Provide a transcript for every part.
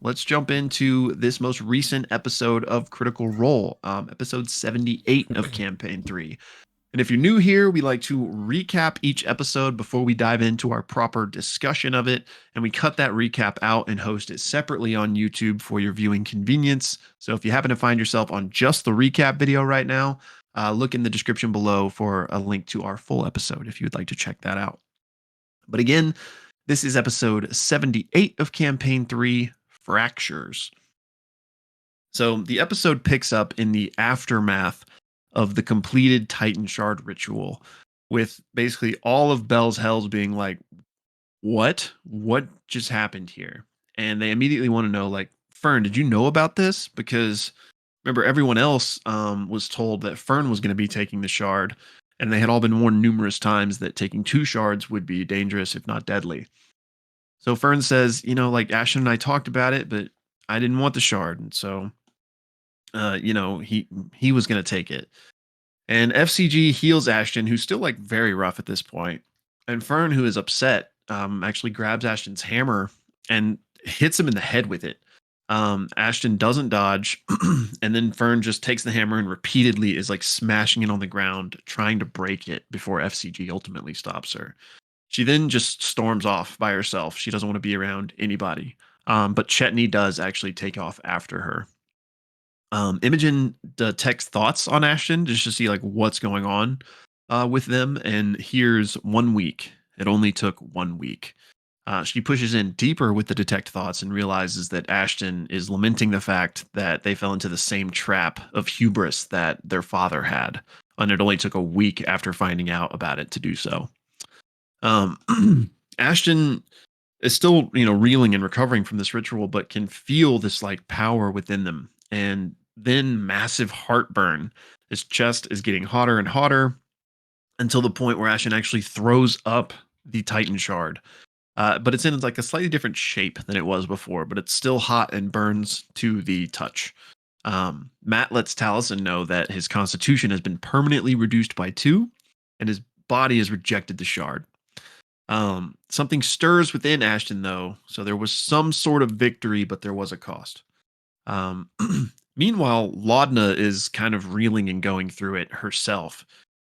let's jump into this most recent episode of Critical Role, episode 78 of Campaign 3. And if you're new here, we like to recap each episode before we dive into our proper discussion of it. And we cut that recap out and host it separately on YouTube for your viewing convenience. So if you happen to find yourself on just the recap video right now, look in the description below for a link to our full episode if you would like to check that out. But again, this is episode 78 of Campaign 3, Fractures. So the episode picks up in the aftermath of the completed Titan Shard ritual, with basically all of Bell's Hells being like, what? What just happened here? And they immediately want to know, like, Fern, did you know about this? Because remember, everyone else was told that Fern was going to be taking the shard, and they had all been warned numerous times that taking 2 shards would be dangerous, if not deadly. So Fern says, like Ashton and I talked about it, but I didn't want the shard, and so, he was going to take it. And FCG heals Ashton, who's still like very rough at this point. And Fern, who is upset, actually grabs Ashton's hammer and hits him in the head with it. Ashton doesn't dodge, and then Fern just takes the hammer and repeatedly is like smashing it on the ground, trying to break it before FCG ultimately stops her. She then just storms off by herself. She doesn't want to be around anybody. But Chetney does actually take off after her. Imogen detects thoughts on Ashton just to see like what's going on with them, and here's 1 week. It only took 1 week. She pushes in deeper with the detect thoughts and realizes that Ashton is lamenting the fact that they fell into the same trap of hubris that their father had, and it only took a week after finding out about it to do so. Ashton is still, reeling and recovering from this ritual, but can feel this like power within them. And then massive heartburn. His chest is getting hotter and hotter until the point where Ashton actually throws up the Titan shard. But it's in like a slightly different shape than it was before, but it's still hot and burns to the touch. Matt lets Taliesin know that his constitution has been permanently reduced by 2, and his body has rejected the shard. Something stirs within Ashton, though, so there was some sort of victory, but there was a cost. Meanwhile, Laudna is kind of reeling and going through it herself.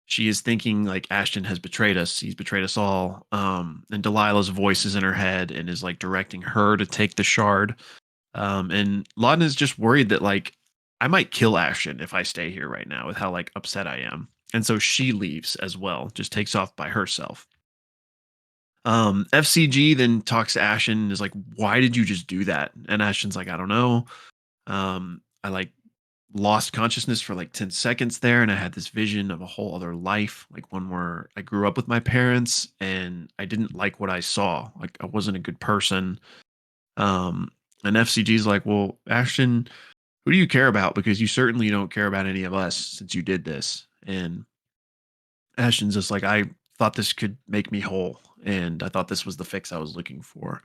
She is thinking like Ashton has betrayed us. He's betrayed us all. And Delilah's voice is in her head and is like directing her to take the shard. And Laudna is just worried that like I might kill Ashton if I stay here right now with how like upset I am. And so she leaves as well, just takes off by herself. FCG then talks to Ashton and is like, why did you just do that? And Ashton's like, I don't know. I like lost consciousness for like 10 seconds there, and I had this vision of a whole other life, like one where I grew up with my parents and I didn't like what I saw. Like I wasn't a good person. And FCG's like, well, Ashton, who do you care about? Because you certainly don't care about any of us since you did this. And Ashton's just like, I thought this could make me whole, and I thought this was the fix I was looking for.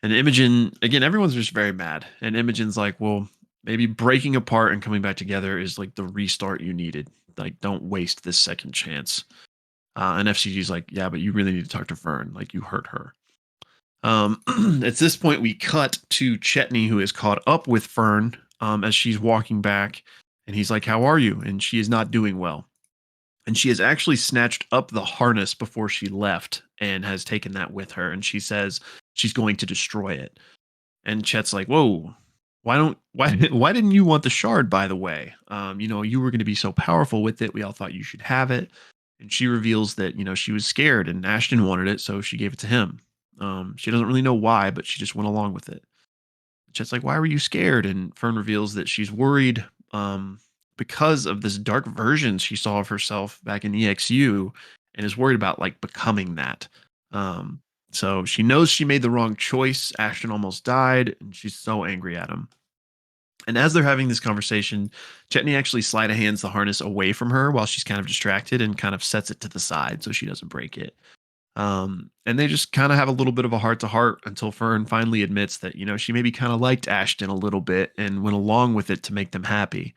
And Imogen, again, everyone's just very mad. And Imogen's like, well, maybe breaking apart and coming back together is like the restart you needed. Like, don't waste this second chance. And FCG's like, yeah, but you really need to talk to Fern. Like, you hurt her. At this point, we cut to Chetney, who is caught up with Fern as she's walking back. And he's like, how are you? And she is not doing well. And she has actually snatched up the harness before she left and has taken that with her. And she says she's going to destroy it. And Chet's like, whoa, why didn't you want the shard, by the way? You were going to be so powerful with it. We all thought you should have it. And she reveals that, she was scared and Ashton wanted it, so she gave it to him. She doesn't really know why, but she just went along with it. Chet's like, why were you scared? And Fern reveals that she's worried because of this dark version she saw of herself back in EXU, and is worried about like becoming that. So she knows she made the wrong choice. Ashton almost died, and she's so angry at him. And as they're having this conversation, Chetney actually sleight of hands the harness away from her while she's kind of distracted and kind of sets it to the side so she doesn't break it. And they just kind of have a little bit of a heart to heart until Fern finally admits that, she maybe kind of liked Ashton a little bit and went along with it to make them happy.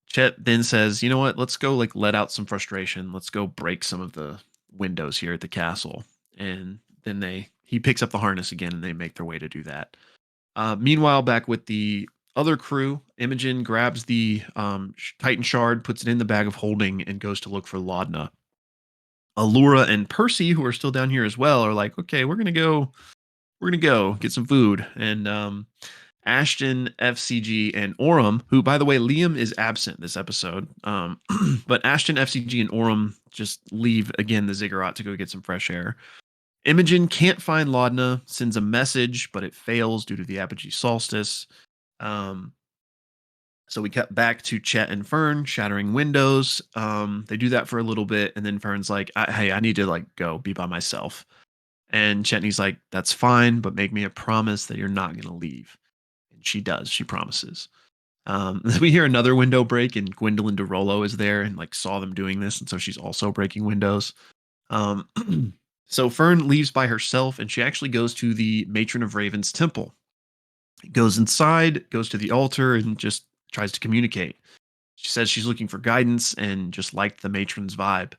Chet then says, you know what, let's go like let out some frustration. Let's go break some of the windows here at the castle. And then they he picks up the harness again, and they make their way to do that. Meanwhile, back with the other crew, Imogen grabs the Titan shard, puts it in the bag of holding, and goes to look for Laudna. Allura and Percy, who are still down here as well, are like, okay, we're gonna go. We're gonna go get some food. And Ashton, FCG, and Orem, who, by the way, Liam is absent this episode. But Ashton, FCG, and Orem just leave again the ziggurat to go get some fresh air. Imogen can't find Laudna, sends a message, but it fails due to the apogee solstice. Um, so we cut back to Chet and Fern shattering windows. They do that for a little bit, and then Fern's like, "Hey, I need to like go be by myself." And Chetney's like, "That's fine, but make me a promise that you're not gonna leave." And she does. She promises. We hear another window break, and Gwendolyn DeRollo is there and like saw them doing this, and so she's also breaking windows. Um, so Fern leaves by herself, and she actually goes to the Matron of Raven's temple. Goes inside, goes to the altar, and just tries to communicate. She says she's looking for guidance and just liked the matron's vibe.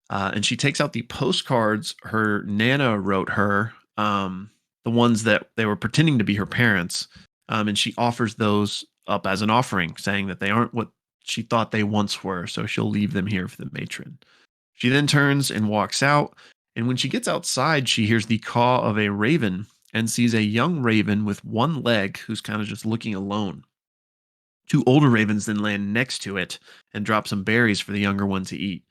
And she takes out the postcards her Nana wrote her, the ones that they were pretending to be her parents. And she offers those up as an offering, saying that they aren't what she thought they once were. So she'll leave them here for the matron. She then turns and walks out. And when she gets outside, she hears the caw of a raven and sees a young raven with one leg who's kind of just looking alone. Two older ravens then land next to it and drop some berries for the younger one to eat.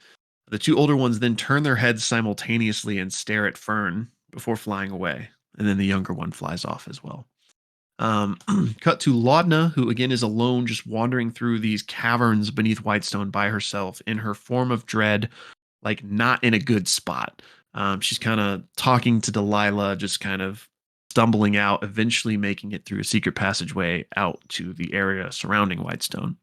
The two older ones then turn their heads simultaneously and stare at Fern before flying away. And then the younger one flies off as well. Cut to Laudna, who again is alone, just wandering through these caverns beneath Whitestone by herself in her form of dread, like not in a good spot. She's kind of talking to Delilah, just kind of stumbling out, eventually making it through a secret passageway out to the area surrounding Whitestone.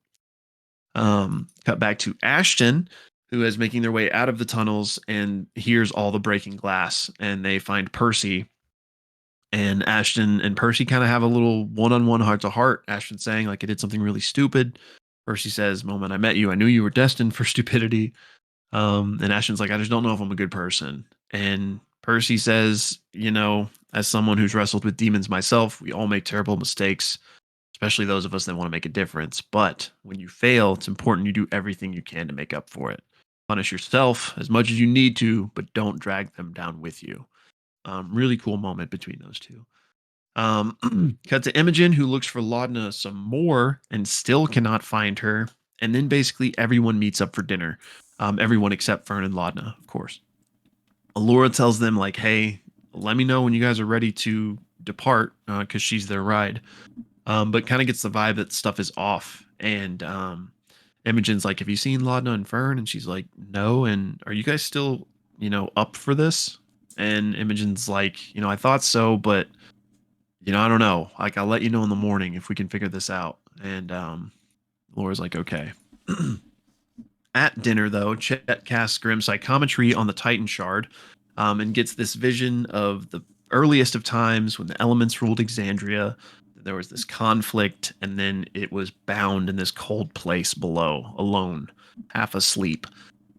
Cut back to Ashton, who is making their way out of the tunnels and hears all the breaking glass, and they find Percy. And Ashton and Percy kind of have a little one-on-one heart-to-heart. Ashton saying, like, I did something really stupid. Percy says, moment I met you, I knew you were destined for stupidity. And Ashton's like, I just don't know if I'm a good person. And Percy says, as someone who's wrestled with demons myself, we all make terrible mistakes, especially those of us that want to make a difference. But when you fail, it's important you do everything you can to make up for it. Punish yourself as much as you need to, but don't drag them down with you. Really cool moment between those two. Cut to Imogen, who looks for Laudna some more and still cannot find her. And then basically everyone meets up for dinner. Everyone except Fern and Laudna, of course. Allura tells them, like, hey, let me know when you guys are ready to depart, because she's their ride. But kind of gets the vibe that stuff is off. And Imogen's like, have you seen Laudna and Fern? And she's like, no. And are you guys still, up for this? And Imogen's like, I thought so, but, I don't know. Like, I'll let you know in the morning if we can figure this out. And Laura's like, okay. At dinner, though, Chet casts Grim Psychometry on the Titan Shard, and gets this vision of the earliest of times when the elements ruled Exandria. There was this conflict, and then it was bound in this cold place below, alone, half asleep.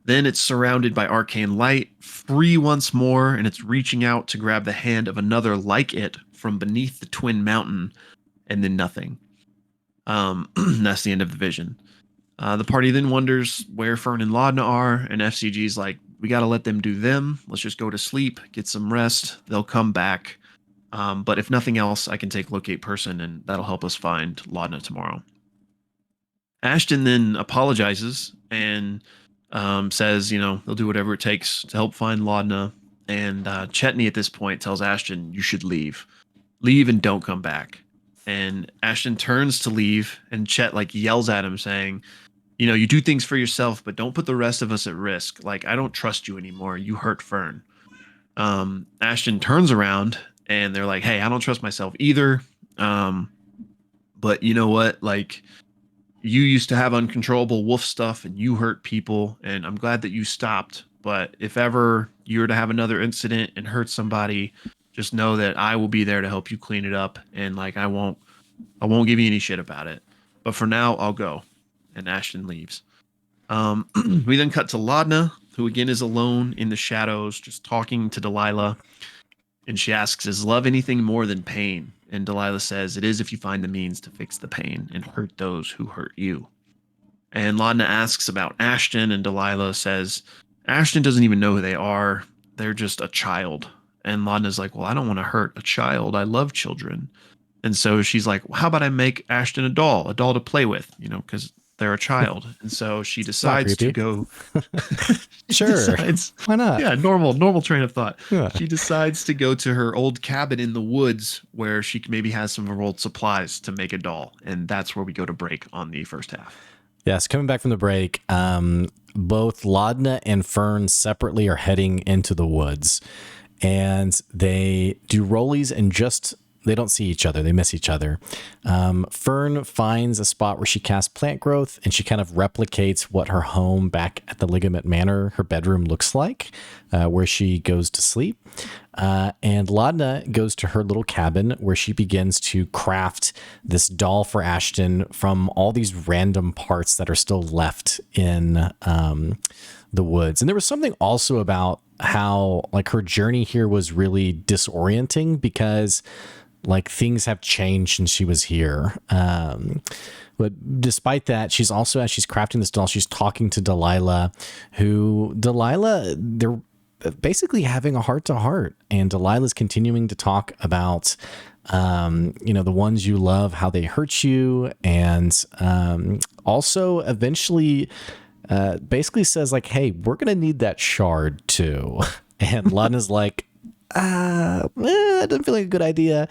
Then it's surrounded by arcane light, free once more, and it's reaching out to grab the hand of another like it from beneath the twin mountain, and then nothing. That's the end of the vision. The party then wonders where Fern and Laudna are, and FCG's like, we got to let them do them. Let's just go to sleep, get some rest. They'll come back. But if nothing else, I can take Locate Person, and that'll help us find Laudna tomorrow. Ashton then apologizes and says, they'll do whatever it takes to help find Laudna. And Chetney at this point tells Ashton, you should leave. Leave and don't come back. And Ashton turns to leave, and Chet yells at him saying, you do things for yourself, but don't put the rest of us at risk. Like, I don't trust you anymore. You hurt Fern. Ashton turns around, and they're like, hey, I don't trust myself either. But you know what? Like, you used to have uncontrollable wolf stuff and you hurt people, and I'm glad that you stopped. But if ever you were to have another incident and hurt somebody, just know that I will be there to help you clean it up. And I won't give you any shit about it. But for now, I'll go. And Ashton leaves. We then cut to Laudna, who again is alone in the shadows, just talking to Delilah. And she asks, is love anything more than pain? And Delilah says, it is if you find the means to fix the pain and hurt those who hurt you. And Laudna asks about Ashton, and Delilah says, Ashton doesn't even know who they are. They're just a child. And Laudna's like, well, I don't want to hurt a child. I love children. And so she's like, well, how about I make Ashton a doll to play with, because they're a child. And so she decides to go. Sure. Why not? Yeah. Normal train of thought. Yeah. She decides to go to her old cabin in the woods where she maybe has some of her old supplies to make a doll. And that's where we go to break on the first half. Yes, coming back from the break, both Laudna and Fern separately are heading into the woods, and they do rollies and they don't see each other. They miss each other. Fern finds a spot where she casts plant growth, and she kind of replicates what her home back at the Ligament Manor, her bedroom, looks like, where she goes to sleep. And Laudna goes to her little cabin where she begins to craft this doll for Ashton from all these random parts that are still left in the woods. And there was something also about how like her journey here was really disorienting because like things have changed since she was here. But despite that, she's also, as she's crafting this doll, she's talking to Delilah, they're basically having a heart-to-heart, and Delilah's continuing to talk about the ones you love, how they hurt you, and also eventually basically says like, hey, we're gonna need that shard too. And Laudna's like, that doesn't feel like a good idea.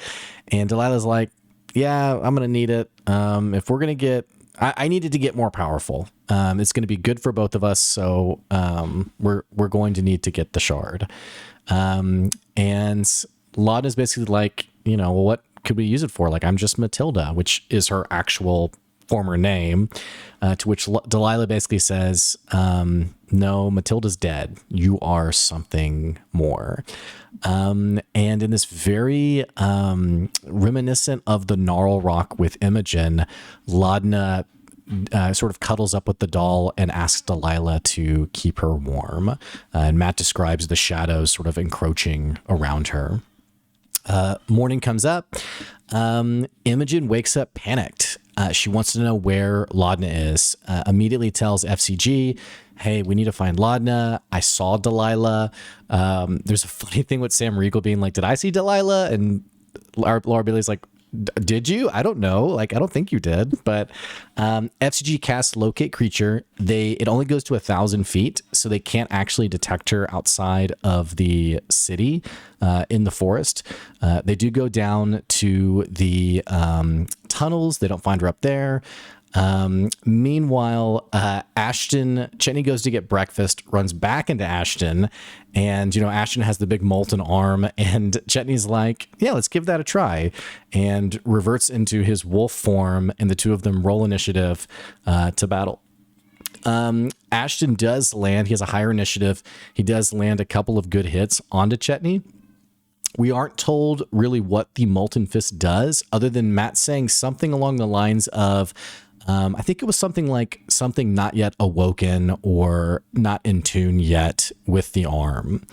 And Delilah's like, yeah, I'm gonna need it. If we're gonna I needed to get more powerful. It's going to be good for both of us. So we're going to need to get the shard. And Laudna's basically like, well, what could we use it for? Like, I'm just Matilda, which is her actual former name, to which Delilah basically says, no, Matilda's dead. You are something more. And in this very reminiscent of the Gnarl Rock with Imogen, Laudna sort of cuddles up with the doll and asks Delilah to keep her warm. And Matt describes the shadows sort of encroaching around her. Morning comes up. Imogen wakes up panicked. She wants to know where Laudna is. Immediately tells FCG, hey, we need to find Laudna. I saw Delilah. There's a funny thing with Sam Riegel being like, did I see Delilah? And Laura Bailey's like, did you? I don't know. Like, I don't think you did. But FCG casts locate creature. It only goes to 1,000 feet, so they can't actually detect her outside of the city in the forest. They do go down to the tunnels. They don't find her up there. Meanwhile, Chetney goes to get breakfast, runs back into Ashton, and, Ashton has the big molten arm, and Chetney's like, yeah, let's give that a try, and reverts into his wolf form, and the two of them roll initiative to battle. Ashton does land. He has a higher initiative. He does land a couple of good hits onto Chetney. We aren't told really what the Molten Fist does, other than Matt saying something along the lines of, I think it was something like something not yet awoken or not in tune yet with the arm.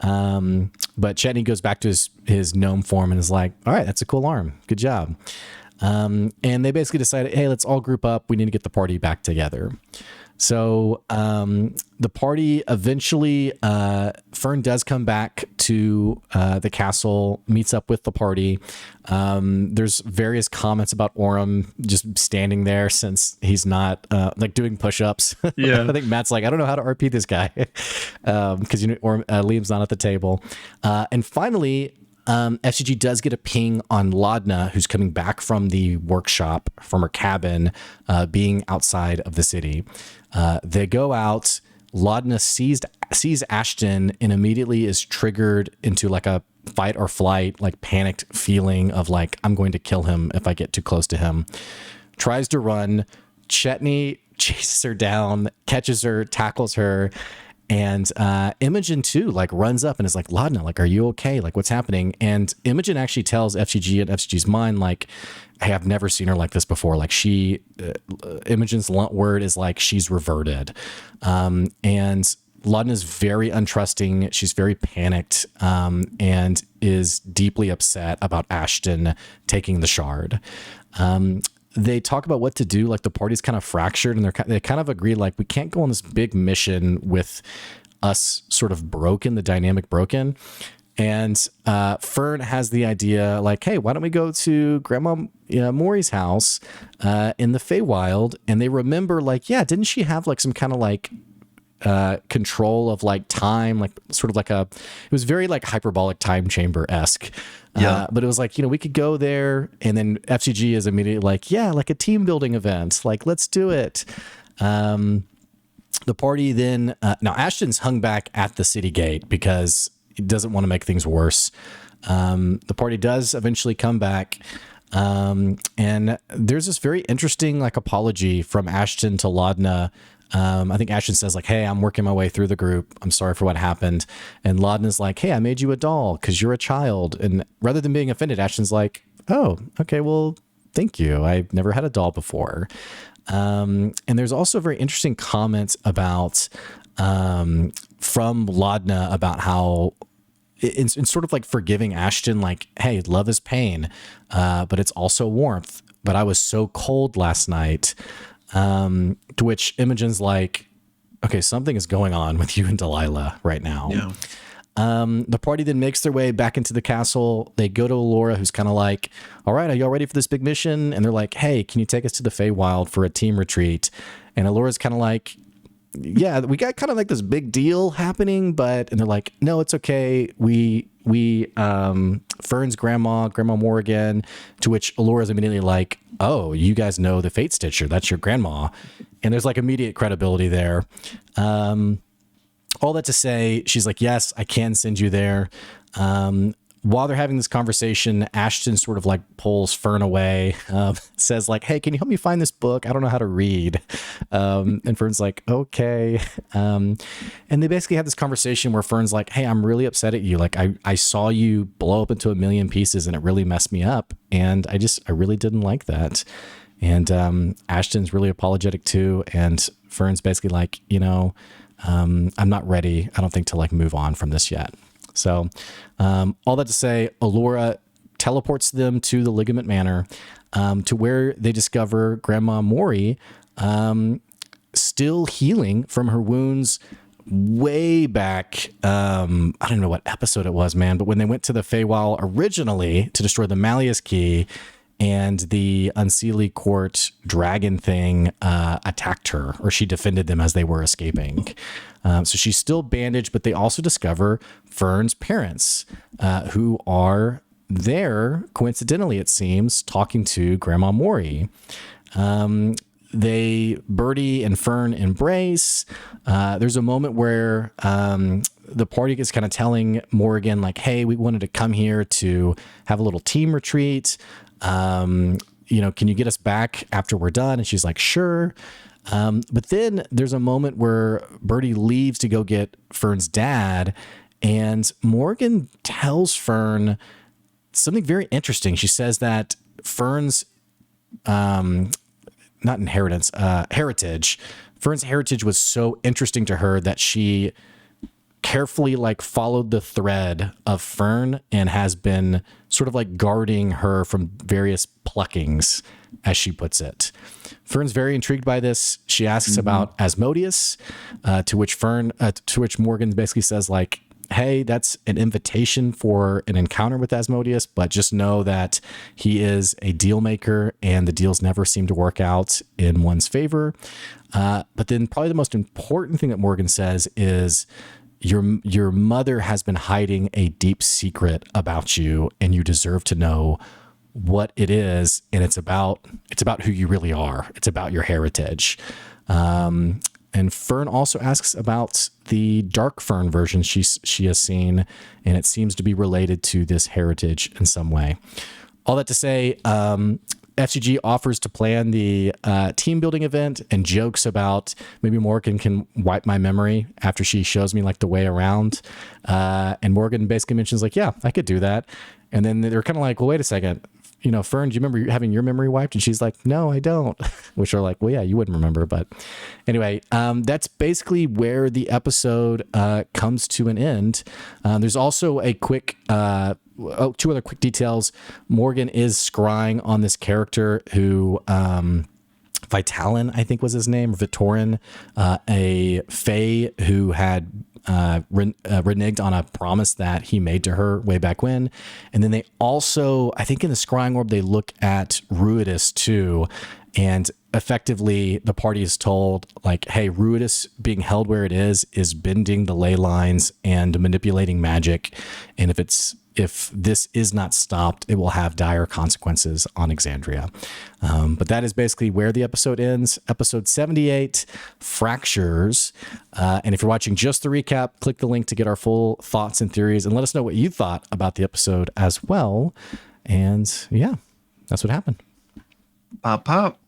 But Chetney goes back to his gnome form and is like, all right, that's a cool arm. Good job. And they basically decided, hey, let's all group up. We need to get the party back together. So the party eventually, Fern does come back to the castle, meets up with the party. There's various comments about Orem just standing there since he's not like doing push-ups. Yeah. I think Matt's like, I don't know how to RP this guy because Liam's not at the table. And finally, FCG does get a ping on Laudna, who's coming back from the workshop from her cabin, being outside of the city. They go out. Laudna sees Ashton and immediately is triggered into like a fight or flight, like panicked feeling of like, I'm going to kill him if I get too close to him. Tries to run. Chetney chases her down, catches her, tackles her. And Imogen too, like runs up and is like, Laudna, like, are you okay? Like, what's happening? And Imogen actually tells FCG and FCG's mind, like, hey, I've never seen her like this before. Like Imogen's word is like, she's reverted. And Laudna is very untrusting. She's very panicked, and is deeply upset about Ashton taking the shard. They talk about what to do. Like the party's kind of fractured, and they kind of agree like we can't go on this big mission with us sort of broken, the dynamic broken. And Fern has the idea like, hey, why don't we go to Grandma Maury's house in the Feywild? And they remember like, yeah, didn't she have like some kind of like control of like time, like sort of like it was very like hyperbolic time chamber-esque. Yeah. But it was like, we could go there, and then FCG is immediately like, yeah, like a team building event. Like, let's do it. The party then, now Ashton's hung back at the city gate because he doesn't want to make things worse. The party does eventually come back. And there's this very interesting like apology from Ashton to Laudna. I think Ashton says like, hey, I'm working my way through the group. I'm sorry for what happened. And Laudna's like, hey, I made you a doll because you're a child. And rather than being offended, Ashton's like, oh, okay, well, thank you. I've never had a doll before. And there's also very interesting comments about from Laudna about how in sort of like forgiving Ashton, like, hey, love is pain, but it's also warmth. But I was so cold last night. To which Imogen's like, okay, something is going on with you and Delilah right now. Yeah. The party then makes their way back into the castle. They go to Allura, who's kind of like, all right, are y'all ready for this big mission? And they're like, hey, can you take us to the Feywild for a team retreat? And Allura's kind of like, yeah, we got kind of like this big deal happening, and they're like, no, it's okay. We Fern's Grandma Morrigan, to which Allura's immediately like, oh, you guys know the Fate Stitcher. That's your grandma. And there's like immediate credibility there. All that to say, she's like, yes, I can send you there. While they're having this conversation, Ashton sort of like pulls Fern away, says like, hey, can you help me find this book? I don't know how to read. And Fern's like, okay. And they basically have this conversation where Fern's like, hey, I'm really upset at you. Like I saw you blow up into a million pieces and it really messed me up. And I really didn't like that. And Ashton's really apologetic too. And Fern's basically like, I'm not ready, I don't think, to like move on from this yet. So all that to say, Allura teleports them to the Ligament Manor, to where they discover Grandma Maury still healing from her wounds way back. I don't know what episode it was, man, but when they went to the Feywild originally to destroy the Malleus Key, and the Unseelie Court dragon thing attacked her, or she defended them as they were escaping. So she's still bandaged, but they also discover Fern's parents, who are there, coincidentally, it seems, talking to Grandma Maury. Birdie and Fern embrace. There's a moment where the party is kind of telling Morrigan, like, hey, we wanted to come here to have a little team retreat. Can you get us back after we're done? And she's like, sure. But then there's a moment where Birdie leaves to go get Fern's dad, and Morgan tells Fern something very interesting. She says that Fern's, not inheritance, heritage. Fern's heritage was so interesting to her that she carefully like followed the thread of Fern and has been sort of like guarding her from various pluckings, as she puts it. Fern's very intrigued by this. She asks about Asmodeus, to which Morgan basically says like, hey, that's an invitation for an encounter with Asmodeus, but just know that he is a deal maker and the deals never seem to work out in one's favor. But then probably the most important thing that Morgan says is, your mother has been hiding a deep secret about you, and you deserve to know what it is. And it's about who you really are. It's about your heritage. And Fern also asks about the Dark Fern version she has seen, and it seems to be related to this heritage in some way. All that to say, FCG offers to plan the team building event and jokes about maybe Morgan can wipe my memory after she shows me like the way around. And Morgan basically mentions like, yeah, I could do that. And then they're kind of like, well, wait a second. Fern, do you remember having your memory wiped? And she's like, no, I don't. Which are like, well, yeah, you wouldn't remember. But anyway, that's basically where the episode comes to an end. There's also a quick, two other quick details. Morgan is scrying on this character who, Vitalin, I think was his name, Vitorin, a Fae who had reneged on a promise that he made to her way back when. And then they also, I think in the scrying orb, they look at Ruidus too. And effectively, the party is told, like, hey, Ruidus being held where it is bending the ley lines and manipulating magic. And if this is not stopped, it will have dire consequences on Exandria. But that is basically where the episode ends. Episode 78, Fractures. And if you're watching just the recap, click the link to get our full thoughts and theories and let us know what you thought about the episode as well. And yeah, that's what happened. Pop, pop.